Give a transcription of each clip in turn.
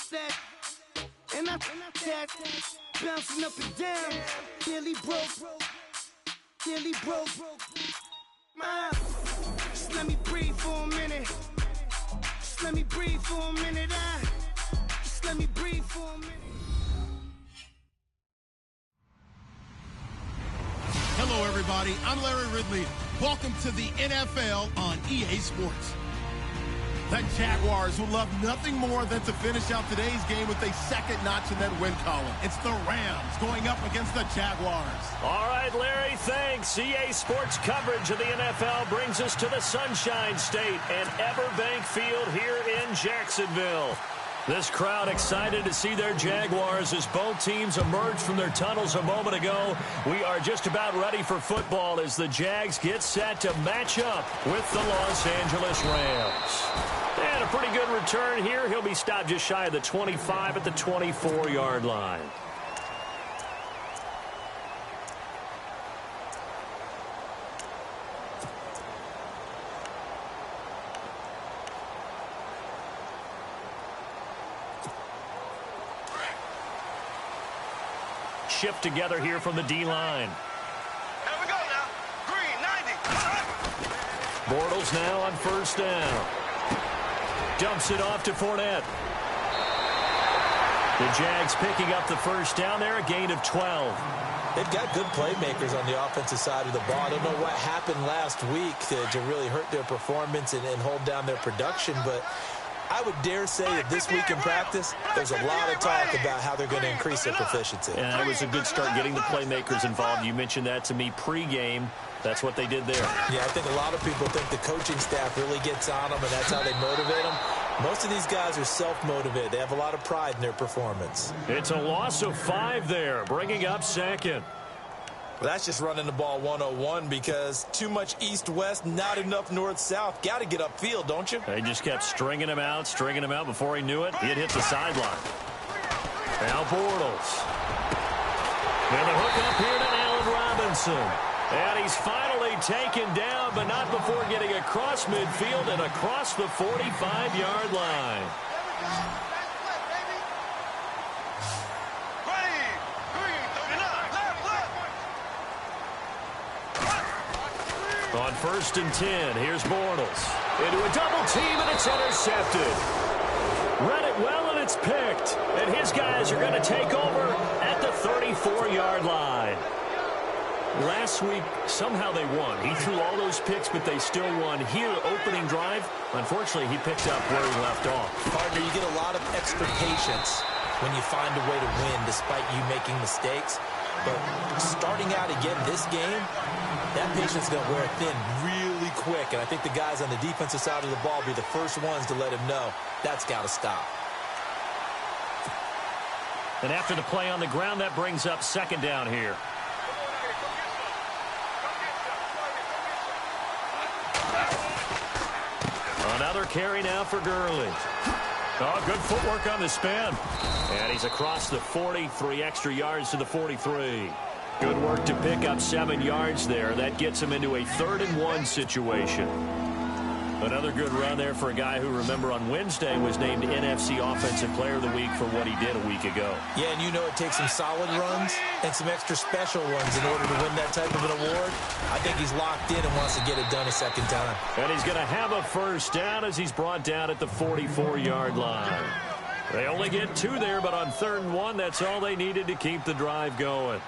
set. And I that bouncing up and down. Nearly broke. Just let me breathe for a minute. Just let me breathe for a minute. Just let me breathe for a minute. Hello, everybody. I'm Larry Ridley. Welcome to the NFL on EA Sports. The Jaguars would love nothing more than to finish out today's game with a second notch in that win column. It's the Rams going up against the Jaguars. All right, Larry, thanks. EA Sports coverage of the NFL brings us to the Sunshine State and Everbank Field here in Jacksonville. This crowd excited to see their Jaguars as both teams emerged from their tunnels a moment ago. We are just about ready for football as the Jags get set to match up with the Los Angeles Rams. And a pretty good return here. He'll be stopped just shy of the 25 at the 24-yard line. Shift together here from the D-line. Here we go now. Green, 90. Bortles now on first down. Dumps it off to Fournette. The Jags picking up the first down there, a gain of 12. They've got good playmakers on the offensive side of the ball. I don't know what happened last week to really hurt their performance and hold down their production, but I would dare say that this week in practice, there's a lot of talk about how they're going to increase their proficiency. And that was a good start getting the playmakers involved. You mentioned that to me pregame. That's what they did there. Yeah, I think a lot of people think the coaching staff really gets on them, and that's how they motivate them. Most of these guys are self-motivated. They have a lot of pride in their performance. It's a loss of 5 there, bringing up second. Well, that's just running the ball 101 because too much east-west, not enough north-south. Got to get upfield, don't you? They just kept stringing him out. Before he knew it, he'd hit the sideline. Now Bortles. And the hook up here to Allen Robinson. And he's finally taken down, but not before getting across midfield and across the 45-yard line. On first and 10, here's Bortles. Into a double team, and it's intercepted. Read it well, and it's picked. And his guys are going to take over at the 34-yard line. Last week, somehow they won. He threw all those picks, but they still won. Here, opening drive, unfortunately, he picked up where he left off. Partner, you get a lot of extra patience when you find a way to win despite you making mistakes. But starting out again this game, that patience is going to wear thin really quick. And I think the guys on the defensive side of the ball will be the first ones to let him know that's got to stop. And after the play on the ground, that brings up second down here. Another carry now for Gurley. Oh, good footwork on the spin. And he's across the 40, 3 extra yards to the 43. Good work to pick up 7 yards there. That gets him into a 3rd and 1 situation. Another good run there for a guy who, remember, on Wednesday was named NFC Offensive Player of the Week for what he did a week ago. Yeah, and you know it takes some solid runs and some extra special runs in order to win that type of an award. I think he's locked in and wants to get it done a second time. And he's going to have a first down as he's brought down at the 44-yard line. They only get 2 there, but on 3rd and 1, that's all they needed to keep the drive going.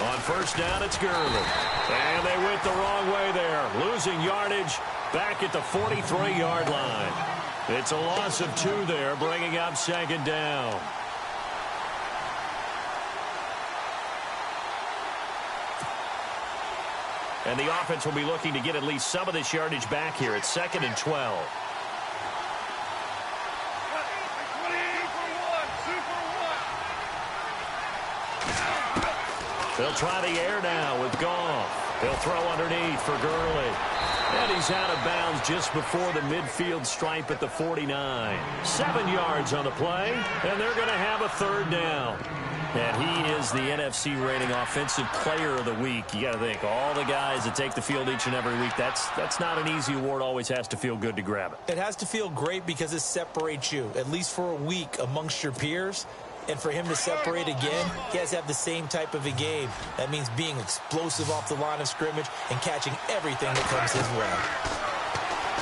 On first down, it's Gurley. And they went the wrong way there. Losing yardage back at the 43-yard line. It's a loss of 2 there, bringing up second down. And the offense will be looking to get at least some of this yardage back here. It's 2nd and 12. They'll try the air now with Goff. He'll throw underneath for Gurley. And he's out of bounds just before the midfield stripe at the 49. 7 yards on the play, and they're going to have a third down. And he is the NFC reigning offensive player of the week. You got to think, all the guys that take the field each and every week, that's not an easy award. Always has to feel good to grab it. It has to feel great because it separates you, at least for a week, amongst your peers. And for him to separate again, he has to have the same type of a game. That means being explosive off the line of scrimmage and catching everything that comes his way.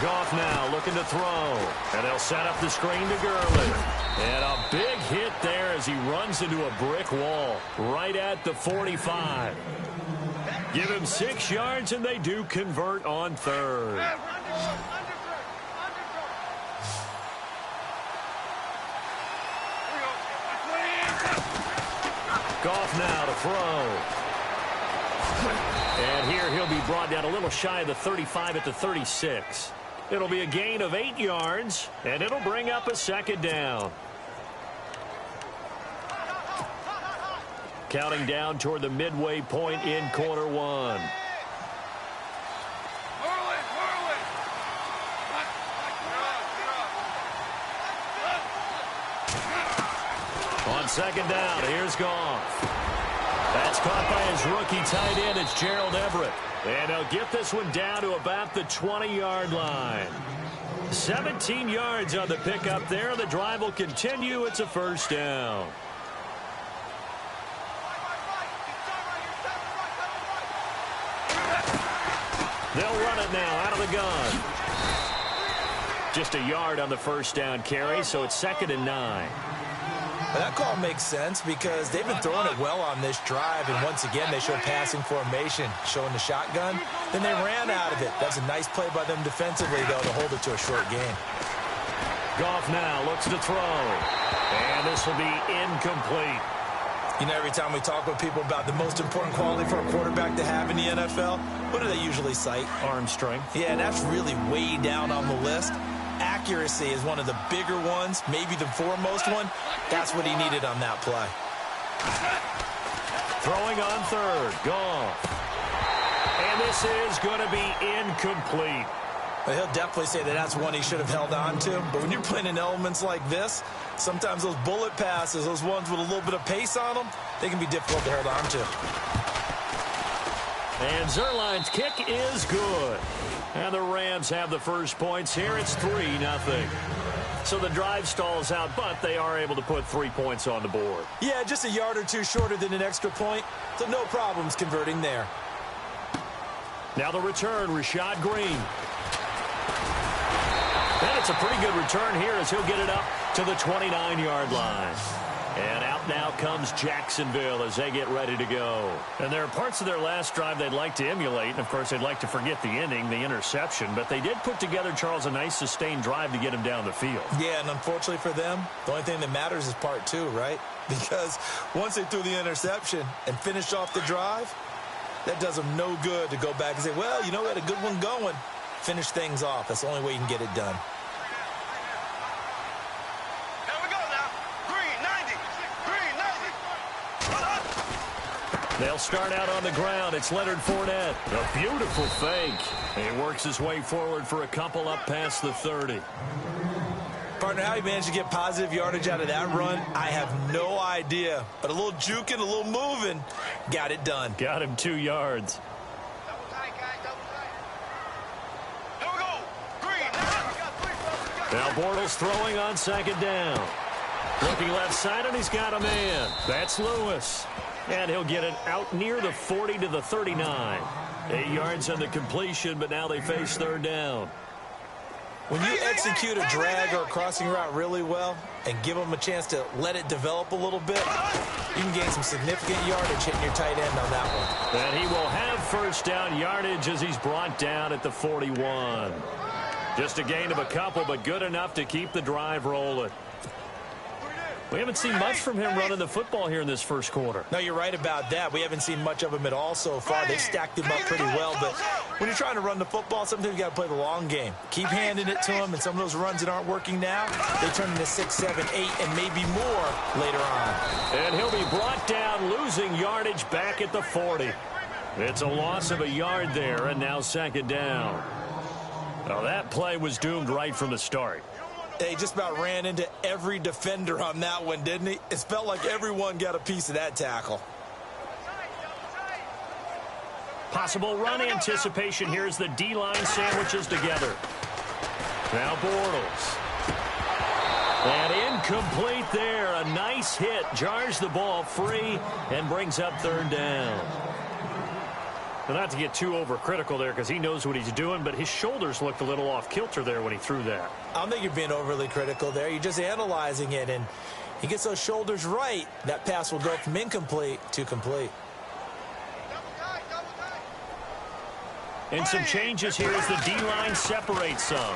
Goff now looking to throw. And they'll set up the screen to Gurley. And a big hit there as he runs into a brick wall right at the 45. Give him 6 yards, and they do convert on third. Goff now to throw. And here he'll be brought down a little shy of the 35 at the 36. It'll be a gain of 8 yards, and it'll bring up a second down. Counting down toward the midway point in quarter one. On second down, here's Goff. That's caught by his rookie tight end. It's Gerald Everett. And he'll get this one down to about the 20-yard line. 17 yards on the pickup there. The drive will continue. It's a first down. They'll run it now out of the gun. Just a yard on the first down carry, so it's 2nd and 9. That call makes sense because they've been throwing it well on this drive, and once again they show passing formation, showing the shotgun. Then they ran out of it. That's a nice play by them defensively, though, to hold it to a short gain. Goff now looks to throw, and this will be incomplete. You know, every time we talk with people about the most important quality for a quarterback to have in the NFL, what do they usually cite? Arm strength. Yeah, and that's really way down on the list. Accuracy is one of the bigger ones, maybe the foremost one. That's what he needed on that play. Throwing on third, Goff. And this is going to be incomplete. But he'll definitely say that that's one he should have held on to. But when you're playing in elements like this, sometimes those bullet passes, those ones with a little bit of pace on them, they can be difficult to hold on to. And Zerline's kick is good. And the Rams have the first points here. It's 3-0. So the drive stalls out, but they are able to put 3 points on the board. Yeah, just a yard or two shorter than an extra point. So no problems converting there. Now the return, Rashad Green. And it's a pretty good return here as he'll get it up to the 29-yard line. And out now comes Jacksonville as they get ready to go. And there are parts of their last drive they'd like to emulate. And, of course, they'd like to forget the inning, the interception. But they did put together, Charles, a nice sustained drive to get him down the field. Yeah, and unfortunately for them, the only thing that matters is part 2, right? Because once they threw the interception and finished off the drive, that does them no good to go back and say, well, you know, we had a good one going. Finish things off. That's the only way you can get it done. They'll start out on the ground. It's Leonard Fournette. A beautiful fake. He works his way forward for a couple up past the 30. Partner, how he managed to get positive yardage out of that run, I have no idea. But a little juking, a little moving, got it done. Got him 2 yards. Double tight, guys, double tight. Here we go. Green. Now Bortles throwing on second down. Looking left side, and he's got a man. That's Lewis. And he'll get it out near the 40 to the 39. 8 yards on the completion, but now they face third down. When you execute a drag or a crossing route really well and give them a chance to let it develop a little bit, you can gain some significant yardage hitting your tight end on that one. And he will have first down yardage as he's brought down at the 41. Just a gain of a couple, but good enough to keep the drive rolling. We haven't seen much from him running the football here in this first quarter. No, you're right about that. We haven't seen much of him at all so far. They've stacked him up pretty well, but when you're trying to run the football, sometimes you got to play the long game. Keep handing it to him, and some of those runs that aren't working now, they turn into 6, 7, 8, and maybe more later on. And he'll be brought down, losing yardage back at the 40. It's a loss of a yard there, and now second down. Well, that play was doomed right from the start. He just about ran into every defender on that one, didn't he? It felt like everyone got a piece of that tackle. Possible run anticipation here as the D-line sandwiches together. Now Bortles. And incomplete there. A nice hit. Jars the ball free and brings up third down. Well, not to get too overcritical there because he knows what he's doing, but his shoulders looked a little off kilter there when he threw that. I don't think you're being overly critical there. You're just analyzing it, and he gets those shoulders right. That pass will go from incomplete to complete. And some changes here as the D-line separates some.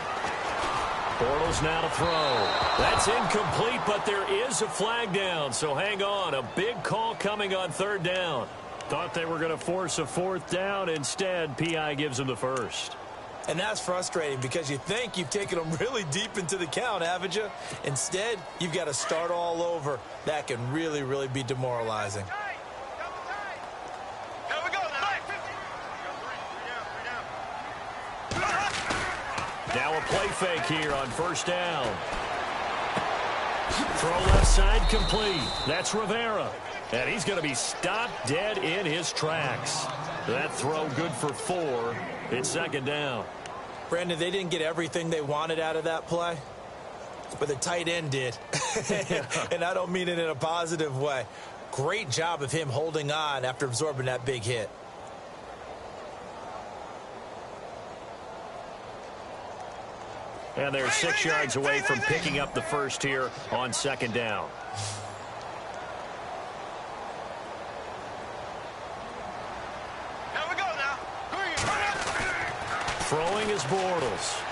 Bortles now to throw. That's incomplete, but there is a flag down, so hang on. A big call coming on third down. Thought they were going to force a fourth down. Instead, P.I. gives them the first. And that's frustrating because you think you've taken them really deep into the count, haven't you? Instead, you've got to start all over. That can really, really be demoralizing. Now a play fake here on first down. Throw left side complete. That's Rivera. And he's going to be stopped dead in his tracks. That throw good for 4. It's second down. Brandon, they didn't get everything they wanted out of that play, but the tight end did. And I don't mean it in a positive way. Great job of him holding on after absorbing that big hit. And they're 6 yards away from picking up the first here on second down. Here we go now. Throwing is Bortles.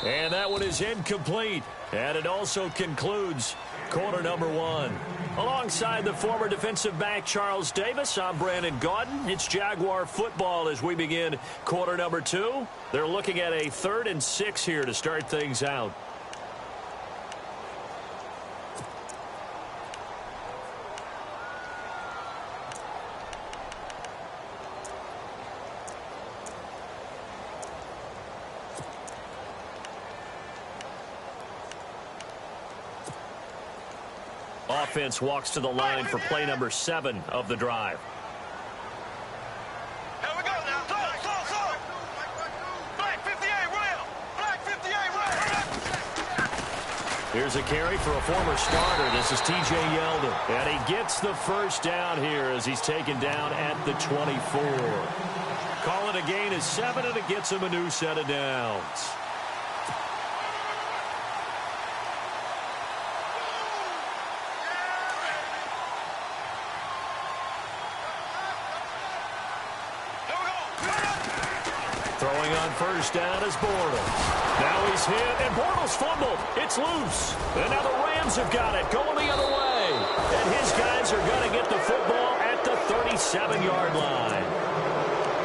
And that one is incomplete. And it also concludes quarter number 1. Alongside the former defensive back Charles Davis, I'm Brandon Gaudin. It's Jaguar football as we begin quarter number 2. They're looking at a 3rd and 6 here to start things out. Offense walks to the line for play number 7 of the drive. Here we go now. Slow. Black 58, rail. Black 58, rail. Here's a carry for a former starter. This is T.J. Yeldon. And he gets the first down here as he's taken down at the 24. Call it a gain of 7, and it gets him a new set of downs. Throwing on first down is Bortles. Now he's hit, and Bortles fumbled. It's loose. And now the Rams have got it, going the other way. And his guys are going to get the football at the 37-yard line.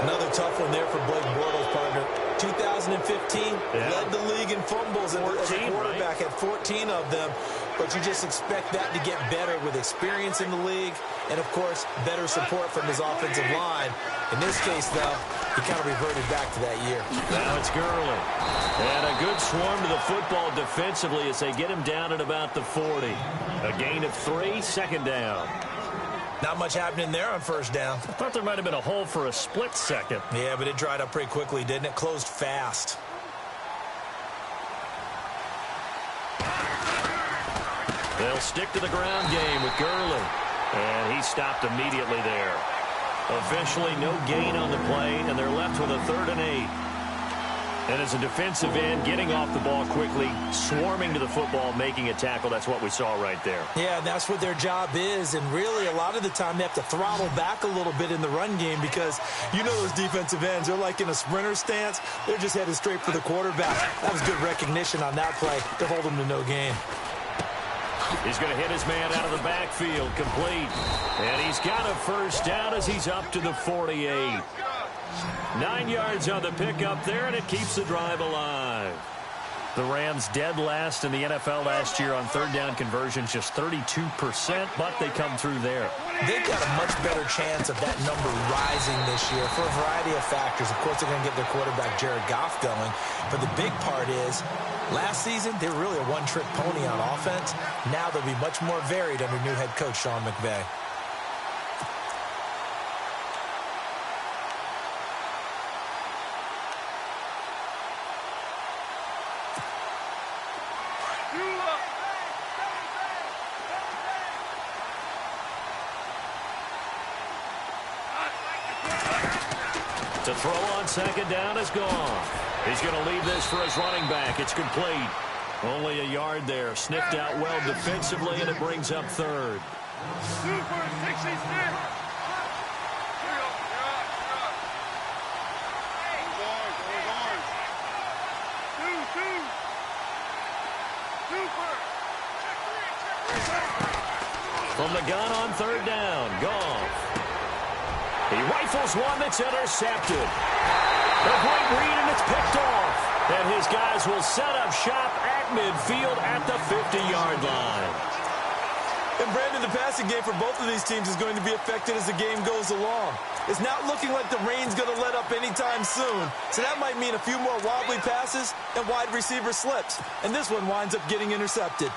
Another tough one there for Blake Bortles, partner. 2015, led the league in fumbles as a quarterback, had 14 of them. But you just expect that to get better with experience in the league and, of course, better support from his offensive line. In this case, though, he kind of reverted back to that year. Now it's Gurley. And a good swarm to the football defensively as they get him down at about the 40. A gain of 3, second down. Not much happening there on first down. I thought there might have been a hole for a split second. Yeah, but it dried up pretty quickly, didn't it? Closed fast. They'll stick to the ground game with Gurley. And he stopped immediately there. Officially no gain on the play, and they're left with a 3rd and 8. And as a defensive end, getting off the ball quickly, swarming to the football, making a tackle, that's what we saw right there. Yeah, that's what their job is, and really a lot of the time they have to throttle back a little bit in the run game because you know those defensive ends, they're like in a sprinter stance. They're just headed straight for the quarterback. That was good recognition on that play to hold them to no gain. He's going to hit his man out of the backfield, complete. And he's got a first down as he's up to the 48. 9 yards on the pickup there, and it keeps the drive alive. The Rams dead last in the NFL last year on third down conversions, just 32%, but they come through there. They've got a much better chance of that number rising this year for a variety of factors. Of course, they're going to get their quarterback, Jared Goff, going. But the big part is, last season, they were really a one-trick pony on offense. Now they'll be much more varied under new head coach Sean McVay. To throw on second down is gone. He's going to leave this for his running back. It's complete. Only a yard there. Sniffed out well defensively, and it brings up third. Super 66. From the gun on third down, Goff. He rifles one that's intercepted. A great read, and it's picked off. And his guys will set up shop at midfield at the 50-yard line. And Brandon, the passing game for both of these teams is going to be affected as the game goes along. It's not looking like the rain's going to let up anytime soon. So that might mean a few more wobbly passes and wide receiver slips. And this one winds up getting intercepted.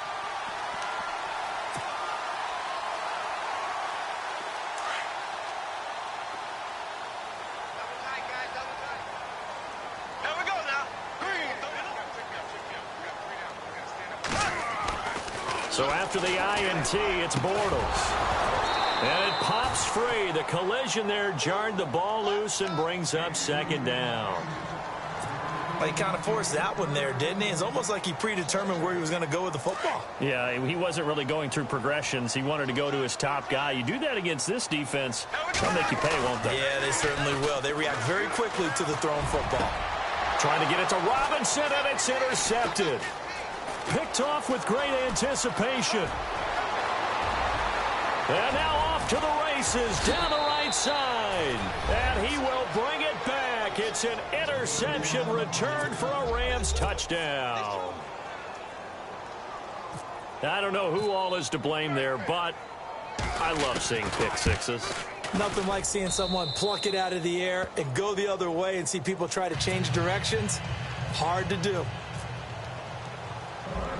So after the INT, it's Bortles. And it pops free. The collision there jarred the ball loose and brings up second down. Well, he kind of forced that one there, didn't he? It's almost like he predetermined where he was going to go with the football. Yeah, he wasn't really going through progressions. He wanted to go to his top guy. You do that against this defense, they'll make you pay, won't they? Yeah, they certainly will. They react very quickly to the thrown football. Trying to get it to Robinson, and it's intercepted. Picked off with great anticipation. And now off to the races down the right side. And he will bring it back. It's an interception return for a Rams touchdown. I don't know who all is to blame there, but I love seeing pick sixes. Nothing like seeing someone pluck it out of the air and go the other way and see people try to change directions. Hard to do.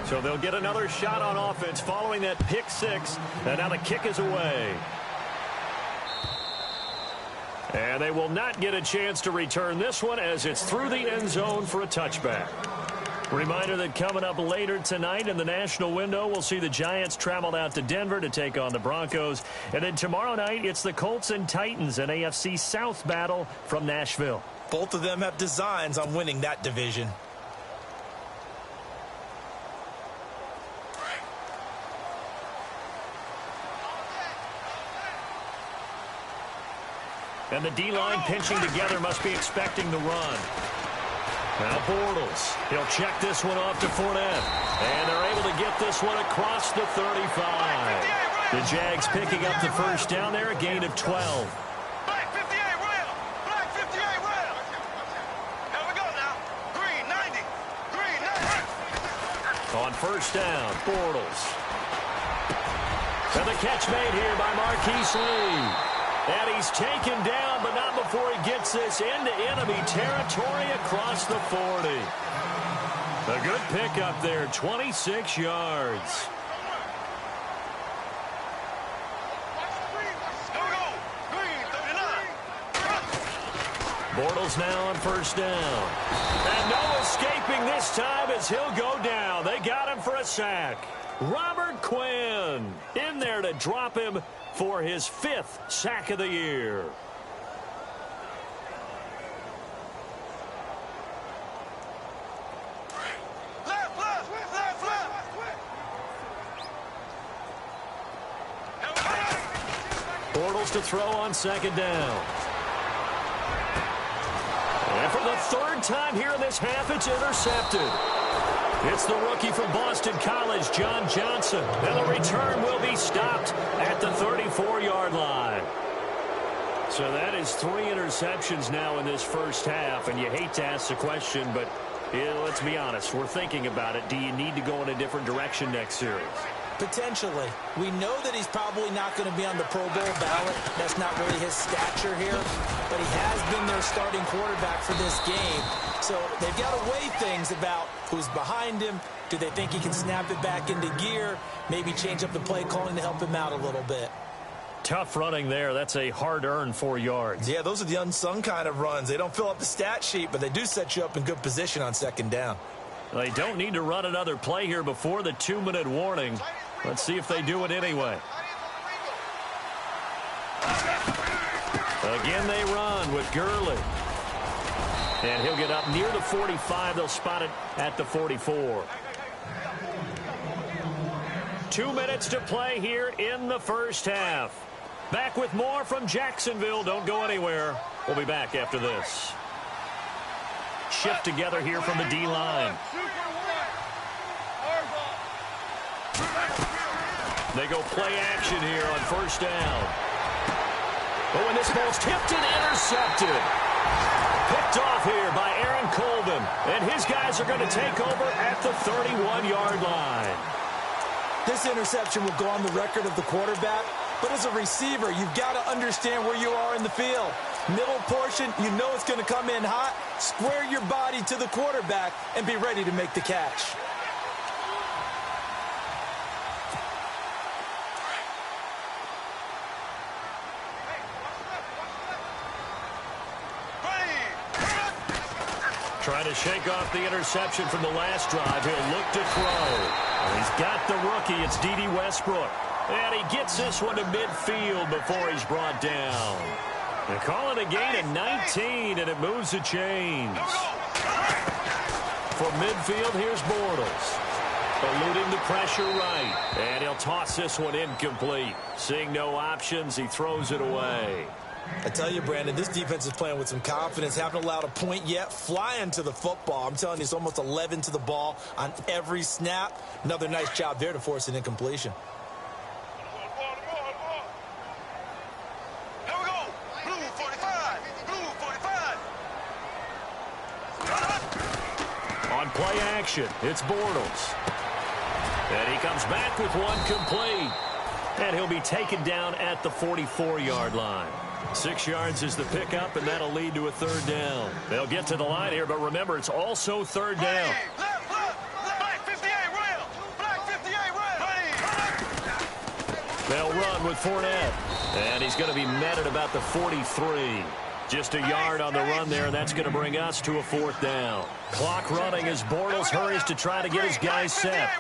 So they'll get another shot on offense following that pick six. And now the kick is away. And they will not get a chance to return this one as it's through the end zone for a touchback. Reminder that coming up later tonight in the national window, we'll see the Giants travel out to Denver to take on the Broncos. And then tomorrow night, it's the Colts and Titans, an AFC South battle from Nashville. Both of them have designs on winning that division. And the D-line pinching together must be expecting the run. Now Bortles. He'll check this one off to Fournette. And they're able to get this one across the 35. The Jags picking up the first down there, a gain of 12. Black 58 rail. Black 58 rail. Here we go now. Green 90. Green 90. On first down, Bortles. And the catch made here by Marquise Lee. And he's taken down, but not before he gets this into enemy territory across the 40. A good pickup there, 26 yards. Bortles now on first down. And no escaping this time as he'll go down. They got him for a sack. Robert Quinn in there to drop him for his 5th sack of the year. Bortles to throw on second down. And for the 3rd time here in this half, it's intercepted. It's the rookie from Boston College, John Johnson. And the return will be stopped at the 34-yard line. So that is 3 interceptions now in this first half. And you hate to ask the question, but let's be honest, we're thinking about it. Do you need to go in a different direction next series? Potentially. We know that he's probably not going to be on the Pro Bowl ballot. That's not really his stature here. But he has been their starting quarterback for this game. So they've got to weigh things about who's behind him. Do they think he can snap it back into gear? Maybe change up the play calling to help him out a little bit. Tough running there. That's a hard-earned 4 yards. Yeah, those are the unsung kind of runs. They don't fill up the stat sheet, but they do set you up in good position on second down. They don't need to run another play here before the 2-minute warning. Let's see if they do it anyway. Again, they run with Gurley. And he'll get up near the 45. They'll spot it at the 44. 2 minutes to play here in the first half. Back with more from Jacksonville. Don't go anywhere. We'll be back after this. Shift together here from the D-line. They go play action here on first down. Oh, and this ball's tipped and intercepted. Picked off here by Aaron Colvin. And his guys are going to take over at the 31-yard line. This interception will go on the record of the quarterback. But as a receiver, you've got to understand where you are in the field. Middle portion, you know it's going to come in hot. Square your body to the quarterback and be ready to make the catch. Trying to shake off the interception from the last drive. He'll look to throw. And he's got the rookie. It's D.D. Westbrook. And he gets this one to midfield before he's brought down. They call it a gain of 19, and it moves the chains. For midfield, here's Bortles. Eluding the pressure right. And he'll toss this one incomplete. Seeing no options, he throws it away. I tell you, Brandon, this defense is playing with some confidence. Haven't allowed a point yet. Flying to the football. I'm telling you, it's almost 11 to the ball on every snap. Another nice job there to force an incompletion. Here we go. Blue 45. Blue 45. On play action, it's Bortles. And he comes back with one complete. And he'll be taken down at the 44-yard line. 6 yards is the pickup, and that'll lead to a third down. They'll get to the line here, but remember, it's also third down. Left, black 58 rail. Black 58 rail. They'll run with Fournette. And he's going to be met at about the 43. Just a yard on the run there, and that's going to bring us to a fourth down. Clock running as Bortles hurries to try to get his guys set.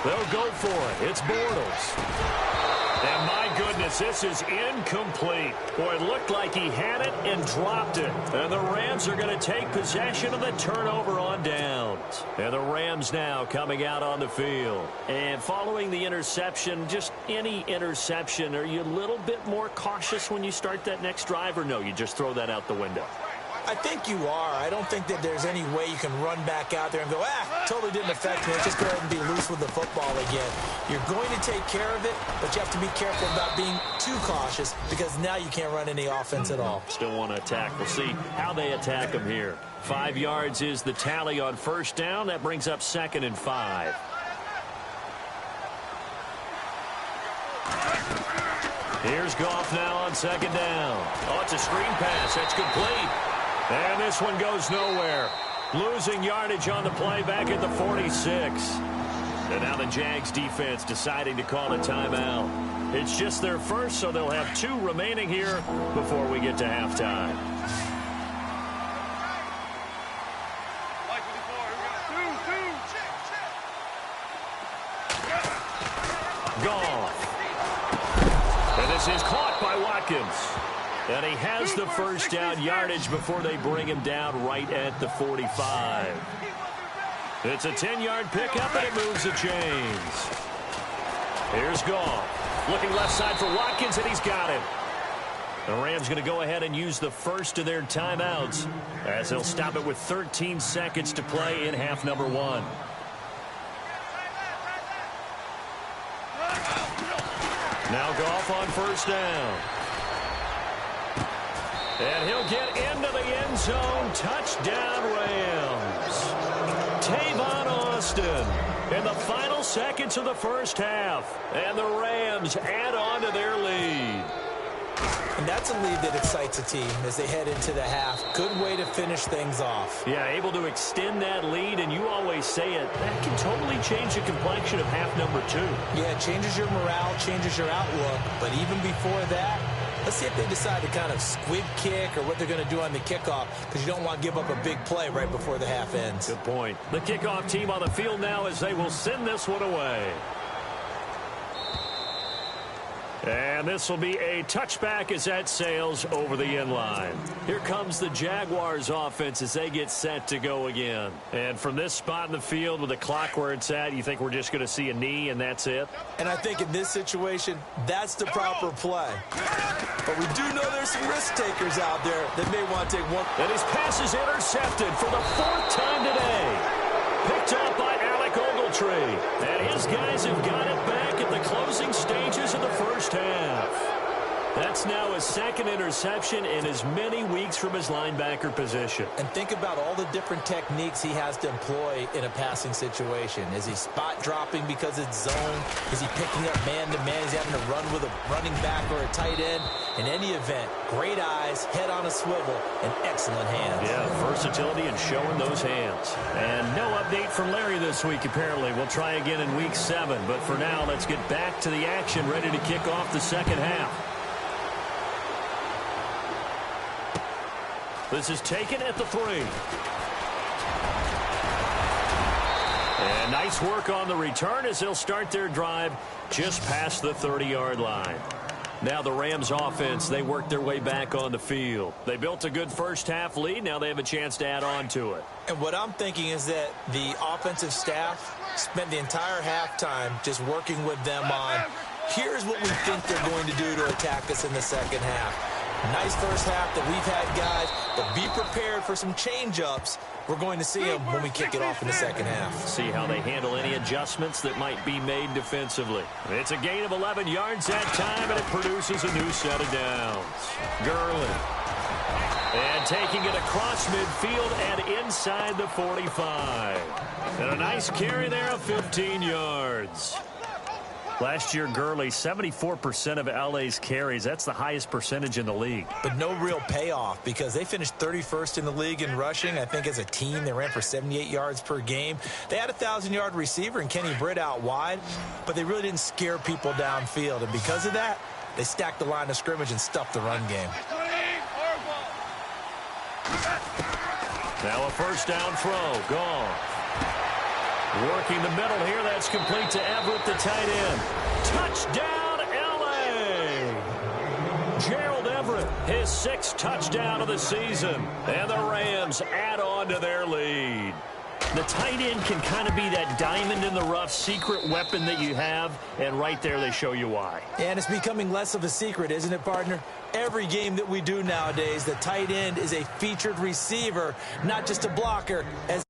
They'll go for it. It's Bortles. And my goodness, this is incomplete. Boy, it looked like he had it and dropped it. And the Rams are going to take possession of the turnover on downs. And the Rams now coming out on the field. And following the interception, just any interception, are you a little bit more cautious when you start that next drive, or no, you just throw that out the window? I think you are. I don't think that there's any way you can run back out there and go, totally didn't affect me. Let's just go ahead and be loose with the football again. You're going to take care of it, but you have to be careful about being too cautious because now you can't run any offense at all. Still want to attack. We'll see how they attack him here. 5 yards is the tally on first down. That brings up 2nd and 5. Here's Goff now on 2nd down. Oh, it's a screen pass. That's complete. And this one goes nowhere. Losing yardage on the play back at the 46. And now the Jags defense deciding to call a timeout. It's just their first, so they'll have 2 remaining here before we get to halftime. Goff. And this is caught by Watkins. And he has the first down yardage before they bring him down right at the 45. It's a 10-yard pickup, and it moves the chains. Here's Goff. Looking left side for Watkins, and he's got it. The Rams going to go ahead and use the first of their timeouts as they'll stop it with 13 seconds to play in half number 1. Now Goff on first down. And he'll get into the end zone. Touchdown, Rams. Tavon Austin in the final seconds of the first half. And the Rams add on to their lead. And that's a lead that excites a team as they head into the half. Good way to finish things off. Yeah, able to extend that lead, and you always say it, that can totally change the complexion of half number 2. Yeah, it changes your morale, changes your outlook. But even before that, let's see if they decide to kind of squib kick or what they're going to do on the kickoff, because you don't want to give up a big play right before the half ends. Good point. The kickoff team on the field now as they will send this one away. And this will be a touchback as that sails over the end line. Here comes the Jaguars offense as they get set to go again. And from this spot in the field with the clock where it's at, you think we're just going to see a knee and that's it? And I think in this situation, that's the proper play. But we do know there's some risk takers out there that may want to take one. And his pass is intercepted for the 4th time today. Picked up by Alec Ogletree. And his guys have got it back at the closing stages of the first half. That's now his 2nd interception in as many weeks from his linebacker position. And think about all the different techniques he has to employ in a passing situation. Is he spot dropping because it's zone? Is he picking up man-to-man? Is he having to run with a running back or a tight end? In any event, great eyes, head on a swivel, and excellent hands. Yeah, versatility and showing those hands. And no update from Larry this week, apparently. We'll try again in week 7. But for now, let's get back to the action, ready to kick off the second half. This is taken at the 3. And nice work on the return as they'll start their drive just past the 30-yard line. Now the Rams offense, they work their way back on the field. They built a good first half lead. Now they have a chance to add on to it. And what I'm thinking is that the offensive staff spent the entire halftime just working with them on, here's what we think they're going to do to attack us in the second half. Nice first half that we've had, guys, but be prepared for some change-ups. We're going to see them when we kick it off in the second half. See how they handle any adjustments that might be made defensively. It's a gain of 11 yards that time, and it produces a new set of downs. Gurley. And taking it across midfield and inside the 45. And a nice carry there of 15 yards. Last year, Gurley, 74% of LA's carries. That's the highest percentage in the league. But no real payoff because they finished 31st in the league in rushing. I think as a team, they ran for 78 yards per game. They had a 1,000-yard receiver in Kenny Britt out wide, but they really didn't scare people downfield. And because of that, they stacked the line of scrimmage and stuffed the run game. Now a first down throw. Gone. Working the middle here. That's complete to Everett, the tight end. Touchdown, L.A. Gerald Everett, his 6th touchdown of the season. And the Rams add on to their lead. The tight end can kind of be that diamond in the rough secret weapon that you have, and right there they show you why. And it's becoming less of a secret, isn't it, partner? Every game that we do nowadays, the tight end is a featured receiver, not just a blocker. As